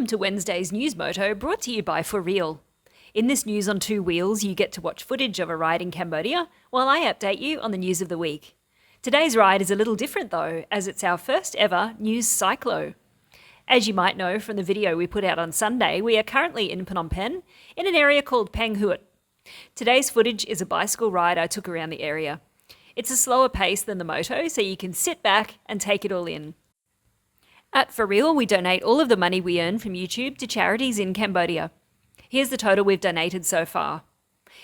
Welcome to Wednesday's News Moto, brought to you by Riel. In this News on Two Wheels, you get to watch footage of a ride in Cambodia, while I update you on the news of the week. Today's ride is a little different though, as it's our first ever News Cyclo. As you might know from the video we put out on Sunday, we are currently in Phnom Penh, in an area called Pang Huat. Today's footage is a bicycle ride I took around the area. It's a slower pace than the moto, so you can sit back and take it all in. At Riel, we donate all of the money we earn from YouTube to charities in Cambodia. Here's the total we've donated so far.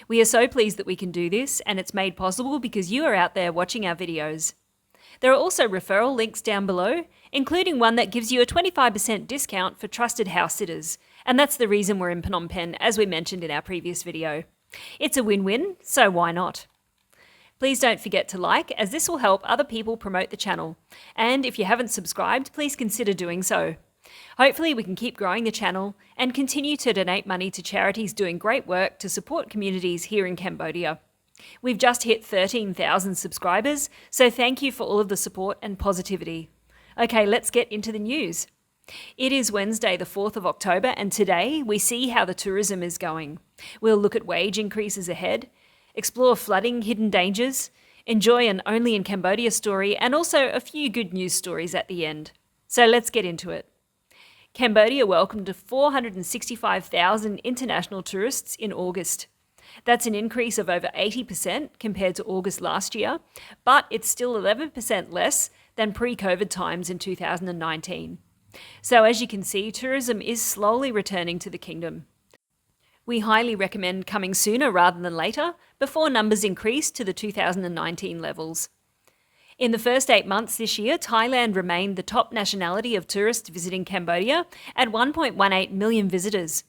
We are so pleased that we can do this, and it's made possible because you are out there watching our videos. There are also referral links down below, including one that gives you a 25% discount for trusted house sitters, and that's the reason we're in Phnom Penh, as we mentioned in our previous video. It's a win-win, so why not? Please don't forget to like, as this will help other people promote the channel. And if you haven't subscribed, please consider doing so. Hopefully we can keep growing the channel and continue to donate money to charities doing great work to support communities here in Cambodia. We've just hit 13,000 subscribers, so thank you for all of the support and positivity. Okay, let's get into the news. It is Wednesday the 4th of October, and today we see how the tourism is going. We'll look at wage increases ahead, explore flooding hidden dangers, enjoy an Only in Cambodia story, and also a few good news stories at the end. So let's get into it. Cambodia welcomed 465,000 international tourists in August. That's an increase of over 80% compared to August last year, but it's still 11% less than pre-COVID times in 2019. So as you can see, tourism is slowly returning to the kingdom. We highly recommend coming sooner rather than later, before numbers increase to the 2019 levels. In the first 8 months this year, Thailand remained the top nationality of tourists visiting Cambodia at 1.18 million visitors,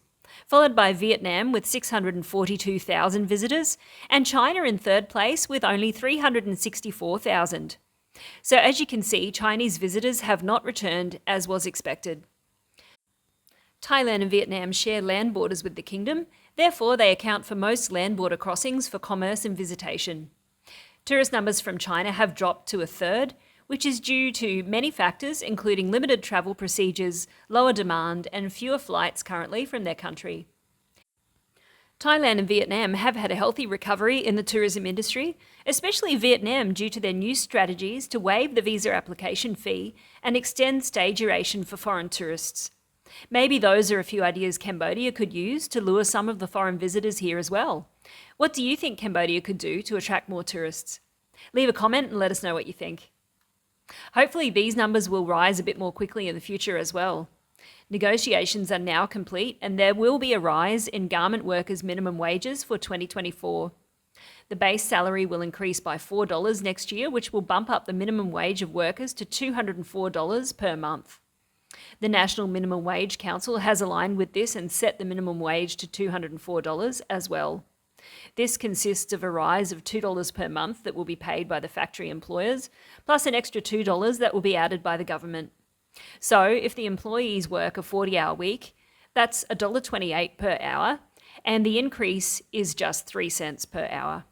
followed by Vietnam with 642,000 visitors, and China in third place with only 364,000. So as you can see, Chinese visitors have not returned as was expected. Thailand and Vietnam share land borders with the kingdom, therefore they account for most land border crossings for commerce and visitation. Tourist numbers from China have dropped to a third, which is due to many factors including limited travel procedures, lower demand and fewer flights currently from their country. Thailand and Vietnam have had a healthy recovery in the tourism industry, especially Vietnam due to their new strategies to waive the visa application fee and extend stay duration for foreign tourists. Maybe those are a few ideas Cambodia could use to lure some of the foreign visitors here as well. What do you think Cambodia could do to attract more tourists? Leave a comment and let us know what you think. Hopefully these numbers will rise a bit more quickly in the future as well. Negotiations are now complete and there will be a rise in garment workers' minimum wages for 2024. The base salary will increase by $4 next year, which will bump up the minimum wage of workers to $204 per month. The National Minimum Wage Council has aligned with this and set the minimum wage to $204 as well. This consists of a rise of $2 per month that will be paid by the factory employers, plus an extra $2 that will be added by the government. So if the employees work a 40-hour week, that's $1.28 per hour, and the increase is just 3 cents per hour.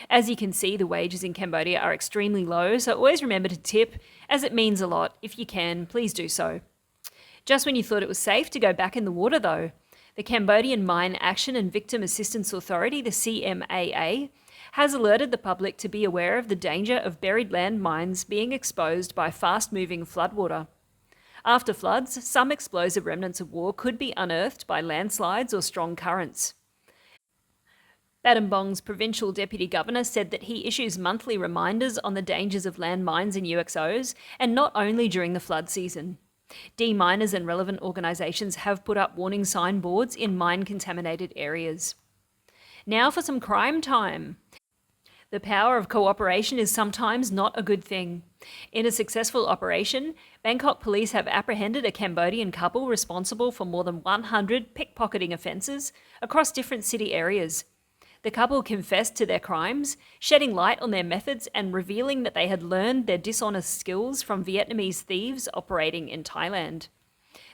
As you can see, the wages in Cambodia are extremely low, so always remember to tip, as it means a lot. If you can, please do so. Just when you thought it was safe to go back in the water though, the Cambodian Mine Action and Victim Assistance Authority, the CMAA, has alerted the public to be aware of the danger of buried land mines being exposed by fast-moving floodwater. After floods, some explosive remnants of war could be unearthed by landslides or strong currents. Battambang's provincial deputy governor said that he issues monthly reminders on the dangers of landmines in UXOs, and not only during the flood season. Deminers and relevant organisations have put up warning signboards in mine-contaminated areas. Now for some crime time. The power of cooperation is sometimes not a good thing. In a successful operation, Bangkok police have apprehended a Cambodian couple responsible for more than 100 pickpocketing offences across different city areas. The couple confessed to their crimes, shedding light on their methods and revealing that they had learned their dishonest skills from Vietnamese thieves operating in Thailand.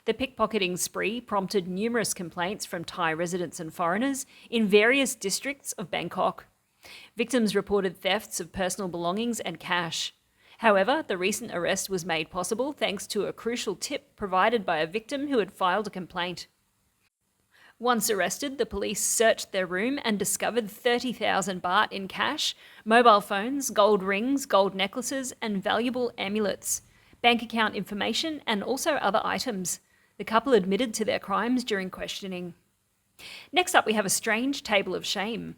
The pickpocketing spree prompted numerous complaints from Thai residents and foreigners in various districts of Bangkok. Victims reported thefts of personal belongings and cash. However, the recent arrest was made possible thanks to a crucial tip provided by a victim who had filed a complaint. Once arrested, the police searched their room and discovered 30,000 baht in cash, mobile phones, gold rings, gold necklaces, and valuable amulets, bank account information, and also other items. The couple admitted to their crimes during questioning. Next up, we have a strange table of shame.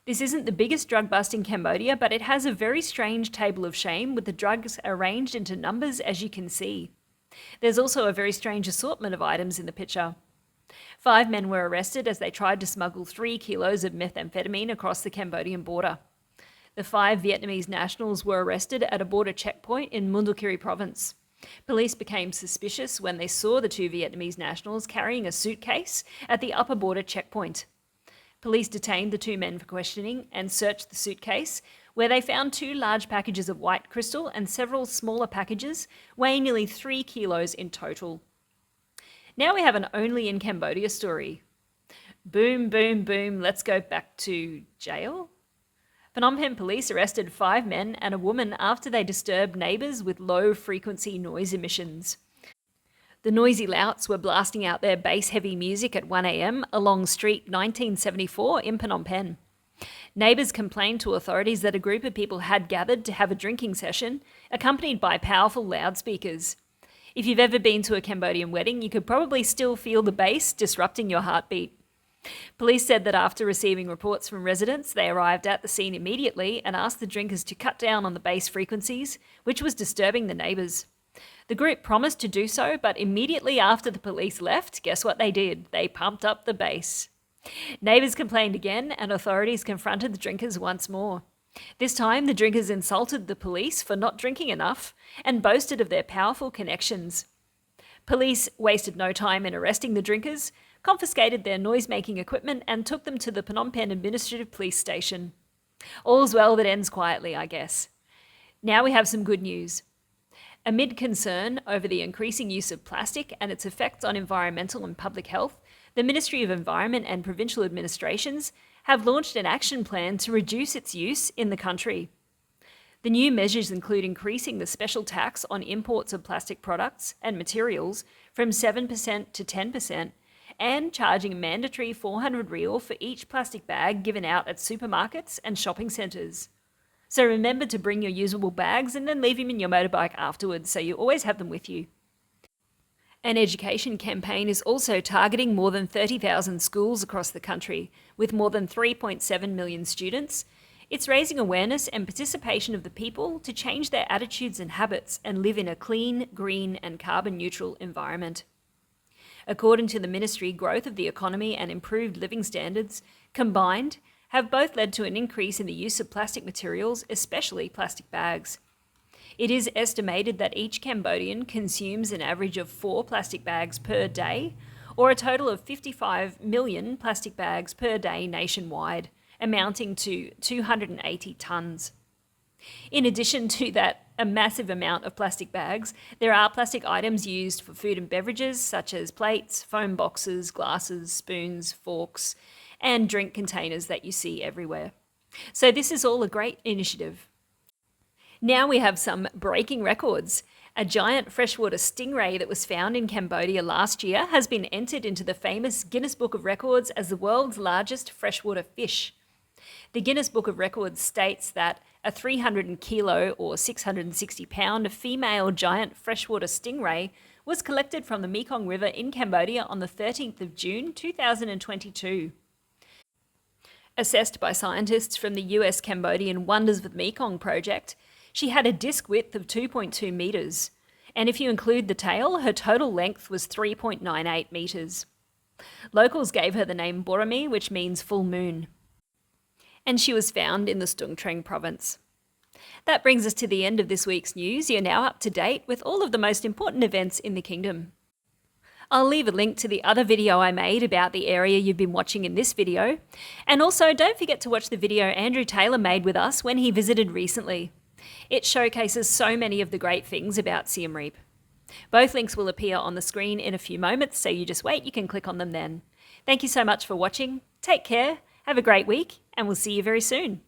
This isn't the biggest drug bust in Cambodia, but it has a very strange table of shame with the drugs arranged into numbers, as you can see. There's also a very strange assortment of items in the picture. 5 men were arrested as they tried to smuggle 3 kilos of methamphetamine across the Cambodian border. The 5 Vietnamese nationals were arrested at a border checkpoint in Mundulkiri province. Police became suspicious when they saw the 2 Vietnamese nationals carrying a suitcase at the upper border checkpoint. Police detained the 2 men for questioning and searched the suitcase, where they found 2 large packages of white crystal and several smaller packages weighing nearly 3 kilos in total. Now we have an only in Cambodia story. Boom, boom, boom, let's go back to jail? Phnom Penh police arrested 5 men and a woman after they disturbed neighbours with low-frequency noise emissions. The noisy louts were blasting out their bass-heavy music at 1 a.m. along Street 1974 in Phnom Penh. Neighbours complained to authorities that a group of people had gathered to have a drinking session, accompanied by powerful loudspeakers. If you've ever been to a Cambodian wedding, you could probably still feel the bass disrupting your heartbeat. Police said that after receiving reports from residents, they arrived at the scene immediately and asked the drinkers to cut down on the bass frequencies, which was disturbing the neighbours. The group promised to do so, but immediately after the police left, guess what they did? They pumped up the bass. Neighbours complained again, and authorities confronted the drinkers once more. This time, the drinkers insulted the police for not drinking enough and boasted of their powerful connections. Police wasted no time in arresting the drinkers, confiscated their noise-making equipment, and took them to the Phnom Penh Administrative Police Station. All's well that ends quietly, I guess. Now we have some good news. Amid concern over the increasing use of plastic and its effects on environmental and public health, the Ministry of Environment and provincial administrations have launched an action plan to reduce its use in the country. The new measures include increasing the special tax on imports of plastic products and materials from 7% to 10% and charging a mandatory 400 Riel for each plastic bag given out at supermarkets and shopping centres. So remember to bring your usable bags and then leave them in your motorbike afterwards so you always have them with you. An education campaign is also targeting more than 30,000 schools across the country, with more than 3.7 million students. It's raising awareness and participation of the people to change their attitudes and habits and live in a clean, green and carbon-neutral environment. According to the ministry, growth of the economy and improved living standards, combined, have both led to an increase in the use of plastic materials, especially plastic bags. It is estimated that each Cambodian consumes an average of 4 plastic bags per day, or a total of 55 million plastic bags per day nationwide, amounting to 280 tonnes. In addition to that, a massive amount of plastic bags, there are plastic items used for food and beverages, such as plates, foam boxes, glasses, spoons, forks, and drink containers that you see everywhere. So this is all a great initiative. Now we have some breaking records. A giant freshwater stingray that was found in Cambodia last year has been entered into the famous Guinness Book of Records as the world's largest freshwater fish. The Guinness Book of Records states that a 300 kilo or 660 pound female giant freshwater stingray was collected from the Mekong River in Cambodia on the 13th of June 2022. Assessed by scientists from the US Cambodian Wonders of the Mekong project, she had a disc width of 2.2 metres, and if you include the tail, her total length was 3.98 metres. Locals gave her the name Borami, which means full moon. And she was found in the Stung Treng province. That brings us to the end of this week's news. You're now up to date with all of the most important events in the kingdom. I'll leave a link to the other video I made about the area you've been watching in this video. And also don't forget to watch the video Andrew Taylor made with us when he visited recently. It showcases so many of the great things about Siem Reap. Both links will appear on the screen in a few moments, so you just wait, you can click on them then. Thank you so much for watching. Take care, have a great week, and we'll see you very soon.